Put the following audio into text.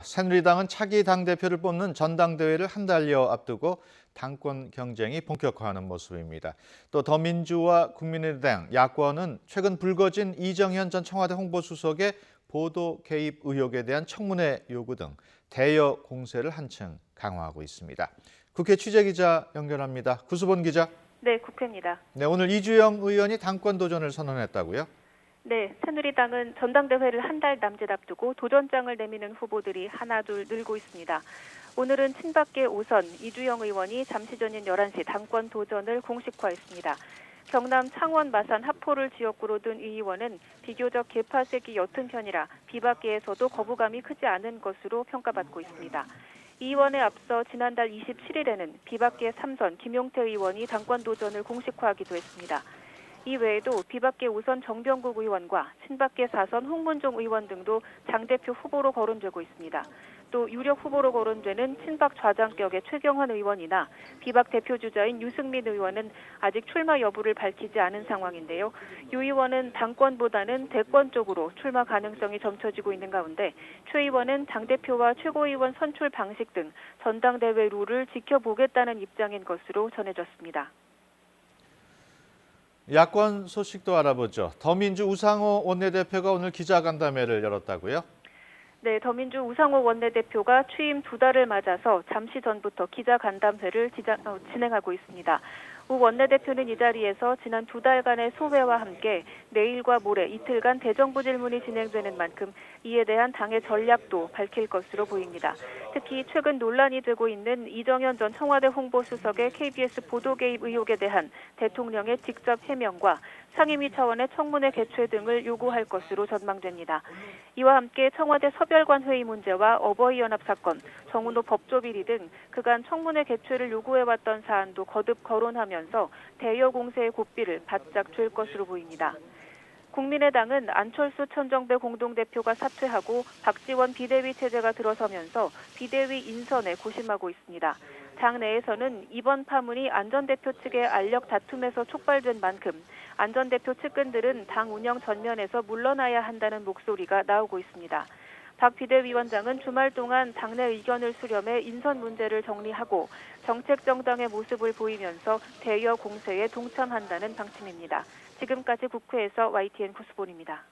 새누리당은 차기 당대표를 뽑는 전당대회를 한 달여 앞두고 당권 경쟁이 본격화하는 모습입니다. 또 더민주와 국민의당, 야권은 최근 불거진 이정현 전 청와대 홍보수석의 보도 개입 의혹에 대한 청문회 요구 등 대여 공세를 한층 강화하고 있습니다. 국회 취재기자 연결합니다. 구수본 기자. 네, 국회입니다. 네, 오늘 이주영 의원이 당권 도전을 선언했다고요? 네, 새누리당은 전당대회를 한 달 남짓 앞두고 도전장을 내미는 후보들이 하나둘 늘고 있습니다. 오늘은 친박계 5선 이주영 의원이 잠시 전인 11시 당권 도전을 공식화했습니다. 경남 창원 마산 하포를 지역구로 둔 이 의원은 비교적 계파색이 옅은 편이라 비박계에서도 거부감이 크지 않은 것으로 평가받고 있습니다. 이 의원에 앞서 지난달 27일에는 비박계 3선 김용태 의원이 당권 도전을 공식화하기도 했습니다. 이 외에도 비박계 5선 정병국 의원과 친박계 4선 홍문종 의원 등도 당대표 후보로 거론되고 있습니다. 또 유력 후보로 거론되는 친박 좌장격의 최경환 의원이나 비박 대표주자인 유승민 의원은 아직 출마 여부를 밝히지 않은 상황인데요. 유 의원은 당권보다는 대권 쪽으로 출마 가능성이 점쳐지고 있는 가운데 최 의원은 당대표와 최고위원 선출 방식 등 전당대회 룰을 지켜보겠다는 입장인 것으로 전해졌습니다. 야권 소식도 알아보죠. 더민주 우상호 원내대표가 오늘 기자간담회를 열었다고요? 네, 더민주 우상호 원내대표가 취임 2달을 맞아서 잠시 전부터 기자간담회를 진행하고 있습니다. 우 원내대표는 이 자리에서 지난 2달간의 소회와 함께 내일과 모레 이틀간 대정부 질문이 진행되는 만큼 이에 대한 당의 전략도 밝힐 것으로 보입니다. 특히 최근 논란이 되고 있는 이정현 전 청와대 홍보수석의 KBS 보도 개입 의혹에 대한 대통령의 직접 해명과 상임위 차원의 청문회 개최 등을 요구할 것으로 전망됩니다. 이와 함께 청와대 서별관 회의 문제와 어버이연합 사건, 정운호 법조 비리 등 그간 청문회 개최를 요구해왔던 사안도 거듭 거론하면서 대여 공세의 고삐를 바짝 쥘 것으로 보입니다. 국민의당은 안철수 천정배 공동대표가 사퇴하고 박지원 비대위 체제가 들어서면서 비대위 인선에 고심하고 있습니다. 당 내에서는 이번 파문이 안 전 대표 측의 알력 다툼에서 촉발된 만큼 안 전 대표 측근들은 당 운영 전면에서 물러나야 한다는 목소리가 나오고 있습니다. 박 비대위원장은 주말 동안 당내 의견을 수렴해 인선 문제를 정리하고 정책 정당의 모습을 보이면서 대여 공세에 동참한다는 방침입니다. 지금까지 국회에서 YTN 구수본입니다.